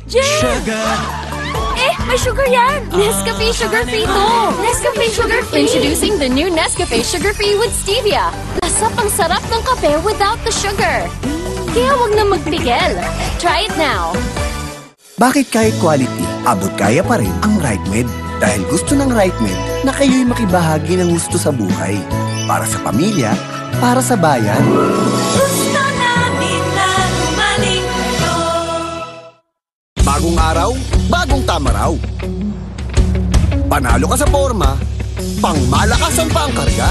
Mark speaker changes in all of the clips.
Speaker 1: Sugar!
Speaker 2: May sugar yan! Nescafe Sugar Free to! Nescafe Sugar Free! Introducing the new Nescafe Sugar Free with Stevia. Lasap ang sarap ng kape without the sugar. Kaya wag na magpigil. Try it now.
Speaker 3: Bakit kahit quality, abot kaya pa rin ang RightMed? Dahil gusto ng RightMed na kayo'y makibahagi ng gusto sa buhay. Para sa pamilya, para sa bayan.
Speaker 4: Gusto namin na gumaling kayo.
Speaker 3: Bagong araw, bagong tama raw. Panalo ka sa forma, pangmalakasan pa ang karga.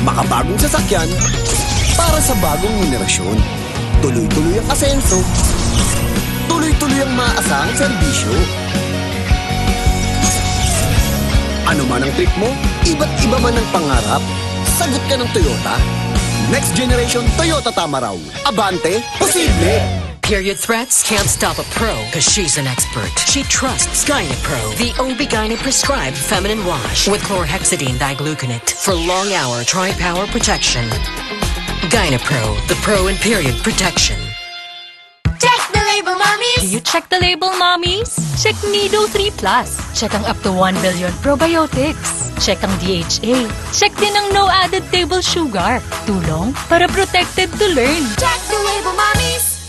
Speaker 3: Makabagong sasakyan, para sa bagong henerasyon. Tuloy-tuloy ang asenso, tuloy-tuloy ang maaasahang serbisyo. Ano man ang trip mo, iba't iba man ang pangarap, sagot ka ng Toyota. Next generation Toyota Tama raw. Abante, posible!
Speaker 5: Period threats can't stop a pro because she's an expert. She trusts Gynapro, the OB-GYN prescribed feminine wash with chlorhexidine digluconate for long-hour tri-power protection. Gynapro, the pro in period protection.
Speaker 4: Check the label, mommies!
Speaker 2: Do you check the label, mommies? Check Nido 3 Plus. Check ang up to 1 billion probiotics. Check ang DHA. Check din ang no added table sugar. Tulong para protected to learn.
Speaker 4: Check the label, mommies!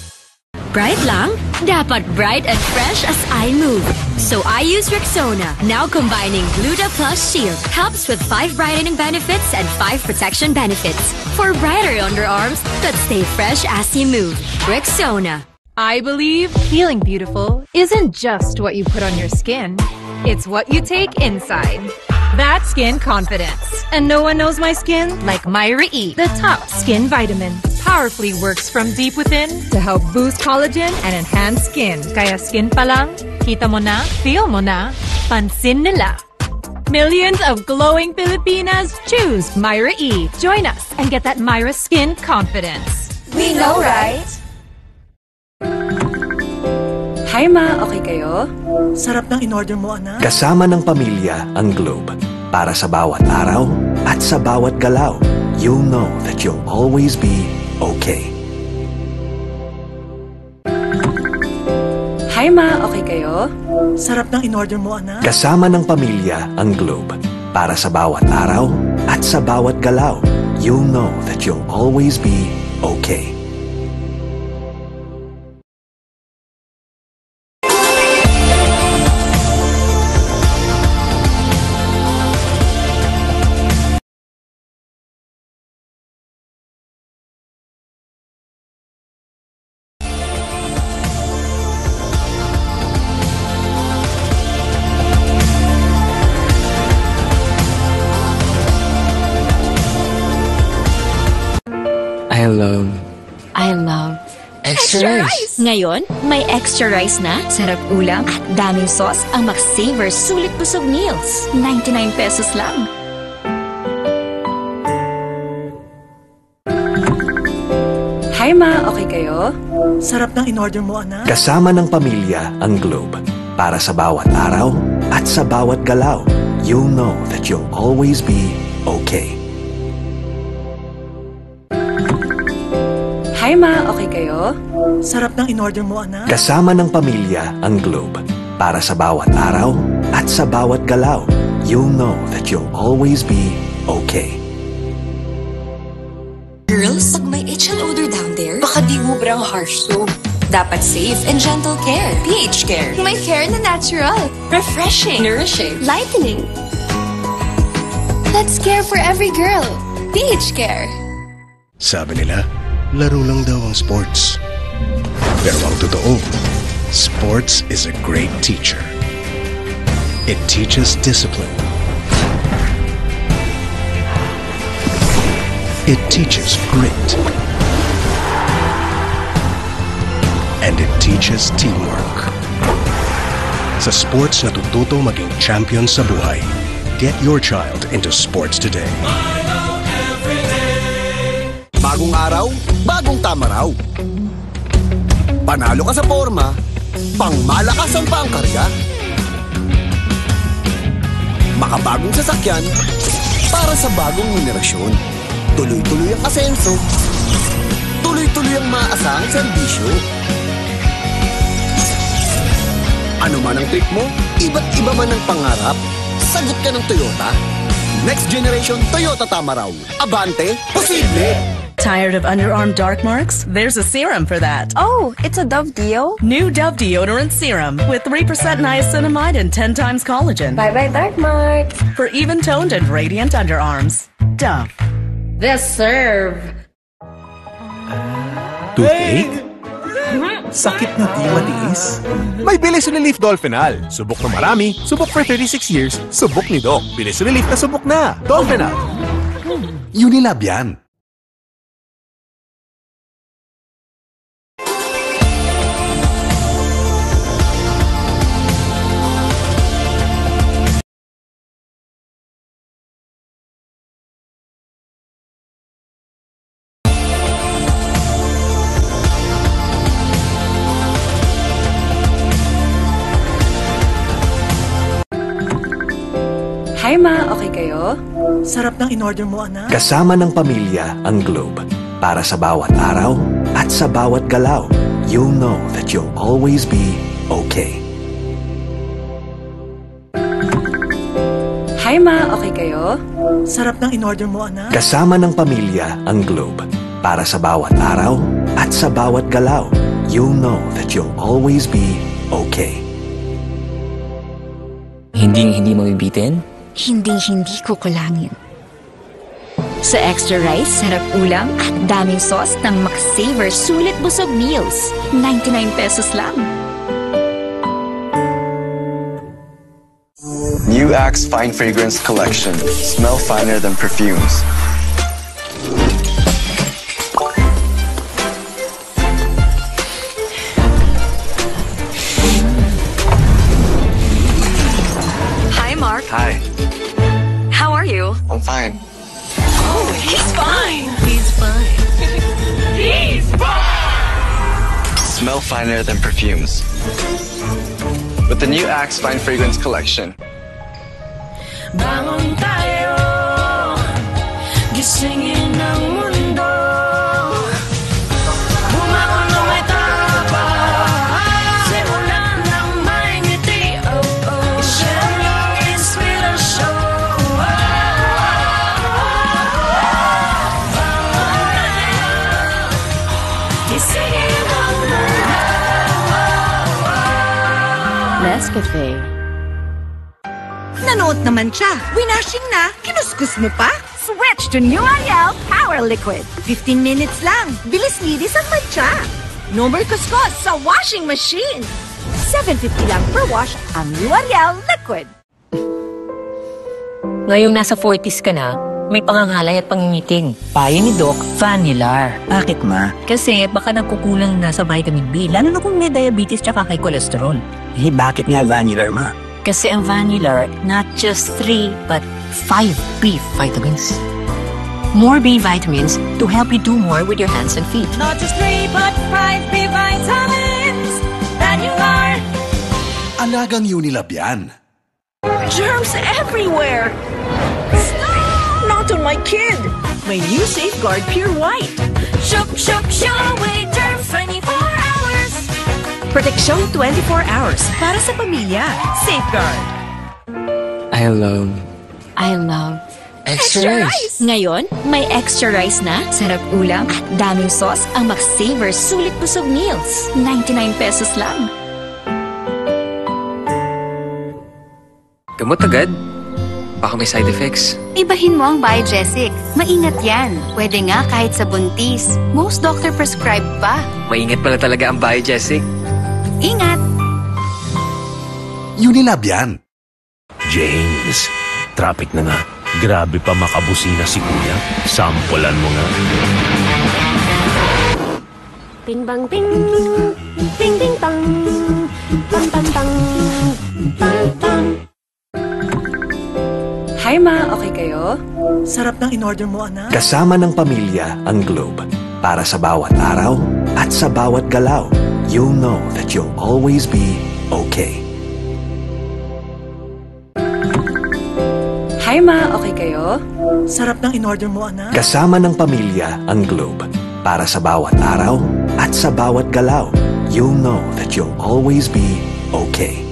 Speaker 6: Bright lang? Dapat bright and fresh as I move. So I use Rexona, now combining Gluta Plus Shield. Helps with 5 brightening benefits and 5 protection benefits. For brighter underarms that stay fresh as you move. Rexona.
Speaker 7: I believe feeling beautiful isn't just what you put on your skin. It's what you take inside. That's skin confidence. And no one knows my skin like Myra E, the top skin vitamin. Powerfully works from deep within to help boost collagen and enhance skin. Kaya skin pa lang, kita mo na, feel mo na, pansin nila. Millions of glowing Filipinas choose Myra E. Join us and get that Myra skin confidence.
Speaker 4: We know, right?
Speaker 8: Hi ma, okay kayo? Sarap ng in-order mo, anak.
Speaker 3: Kasama ng pamilya ang Globe. Para sa bawat araw at sa bawat galaw, you'll know that you'll always be okay.
Speaker 8: Hi ma, okay kayo? Sarap ng in-order mo, anak.
Speaker 3: Kasama ng pamilya ang Globe. Para sa bawat araw at sa bawat galaw, you'll know that you'll always be okay.
Speaker 5: I love extra rice.
Speaker 6: Ngayon, may extra rice na, sarap ulam, at daming sauce ang Max-Saver Sulit Busog Meals. 99 pesos lang.
Speaker 8: Hi ma, okay kayo? Sarap ng in-order mo, anak.
Speaker 3: Kasama ng pamilya ang Globe. Para sa bawat araw at sa bawat galaw, you'll know that you'll always be okay.
Speaker 8: Hi ma, okay kayo? Sarap ng in-order mo, anak.
Speaker 3: Kasama ng pamilya ang Globe. Para sa bawat araw at sa bawat galaw, you'll know that you'll always be okay.
Speaker 4: Girls, pag may itch and odor down there, baka di ubrang harsh soap. Dapat safe and gentle care. pH Care. May care na natural. Refreshing. Nourishing. Lightening. Let's care for every girl. pH Care.
Speaker 1: Sabi nila, laro lang daw ang sports. Pero ang totoo, sports is a great teacher. It teaches discipline. It teaches grit. And it teaches teamwork. Sa sports natututo maging champion sa buhay. Get your child into sports today.
Speaker 3: Bagong araw, bagong tama raw. Panalo ka sa forma, pangmalakasan pa ang karga. Makabagong sasakyan, para sa bagong henerasyon. Tuloy-tuloy ang asenso, tuloy-tuloy ang maasahang serbisyo. Ano man ang trip mo, iba't iba man ang pangarap, sagot ka ng Toyota. Next generation Toyota Tamaraw. Abante, posible!
Speaker 9: Tired of underarm dark marks? There's a serum for that.
Speaker 4: Oh, it's a Dove Deo?
Speaker 9: New Dove Deodorant Serum with 3% niacinamide and 10 times collagen.
Speaker 4: Bye-bye dark marks.
Speaker 9: For even-toned and radiant underarms. Dove.
Speaker 2: The serve.
Speaker 1: Toothache? Sakit na di matiis? May Bilis Relief Dolphinal. Subok na marami, subok for 36 years, subok ni Doc. Bilis Relief na subok na. Dolphinal.
Speaker 3: Unilab yan.
Speaker 8: Hi ma, okay kayo? Sarap ng in-order mo, anak.
Speaker 3: Kasama ng pamilya ang Globe. Para sa bawat araw at sa bawat galaw, you'll know that you'll always be okay.
Speaker 8: Hi ma, okay kayo? Sarap ng in-order mo, anak.
Speaker 3: Kasama ng pamilya ang Globe. Para sa bawat araw at sa bawat galaw, you'll know that you'll always be okay.
Speaker 10: Hindi mabibitin?
Speaker 6: Hinding-hindi ko kulangin. Sa extra rice, sarap ulam at daming sauce ng McSaver Sulit Busog Meals. 99 pesos lang.
Speaker 11: New Axe Fine Fragrance Collection. Smell finer than perfumes.
Speaker 4: Hi, Mark.
Speaker 11: Hi,
Speaker 4: How are you?
Speaker 11: I'm fine.
Speaker 4: Oh, he's fine. He's fine. He's fine.
Speaker 11: Smell finer than perfumes. With the new Axe Fine Fragrance Collection.
Speaker 9: Bangon tayo, gisingin ang mundo. Bumangon na may tapang, simulan ng may ngiti. I-share ang inspirasyon. Bangon tayo, gisingin ang mundo.
Speaker 2: Nescafe.
Speaker 12: Nanood naman siya. Winashing na. Kinuskus mo pa. Switch to New Ariel Power Liquid. 15 minutes lang. Bilis linis ang mancha. No more kuskus sa washing machine. $7.50 lang per wash ang New Ariel Liquid.
Speaker 5: Ngayong nasa 40s ka na, may pangangalay at pangingiting. Payo ni Doc, Vanilar.
Speaker 10: Bakit ma?
Speaker 5: Kasi baka nagkukulang na sa vitamin B, lalo na kung may diabetes tsaka kay cholesterol.
Speaker 10: Eh, bakit nga Vanilar ma?
Speaker 5: Kasi ang Vanilar, not just 3, but 5 B vitamins. More B vitamins to help you do more with your hands and feet.
Speaker 9: Not just 3, but 5 B vitamins. Vanilar.
Speaker 3: Alagang Unilab yan.
Speaker 9: Germs everywhere! Stop! Not on my kid! My new Safeguard Pure White. Shook, away germs 24 hours. Protection 24 hours para sa pamilya. Safeguard.
Speaker 10: I love
Speaker 5: Extra rice.
Speaker 6: Ngayon, may extra rice na, sarap ulam at daming sauce ang McSaver Sulit Busog Meals. 99 pesos lang.
Speaker 10: Gamot agad? Baka may side effects.
Speaker 4: Ibahin mo ang Biogesic. Maingat yan. Pwede nga kahit sa buntis. Most doctor prescribe pa.
Speaker 10: Maingat pala talaga ang Biogesic.
Speaker 4: Ingat!
Speaker 3: Unilab yan.
Speaker 13: James, traffic na nga. Grabe pa makabusina si Kuya. Sampulan mo nga.
Speaker 2: Bing bang bing. Bing bing bang. Bang bang bang. Bang bang.
Speaker 8: Hi ma, okay kayo? Sarap ng in-order mo, anak.
Speaker 3: Kasama ng pamilya ang Globe. Para sa bawat araw at sa bawat galaw, you'll know that you'll always be okay.
Speaker 8: Hi ma, okay kayo? Sarap ng in-order mo, anak.
Speaker 3: Kasama ng pamilya ang Globe. Para sa bawat araw at sa bawat galaw, you'll know that you'll always be okay.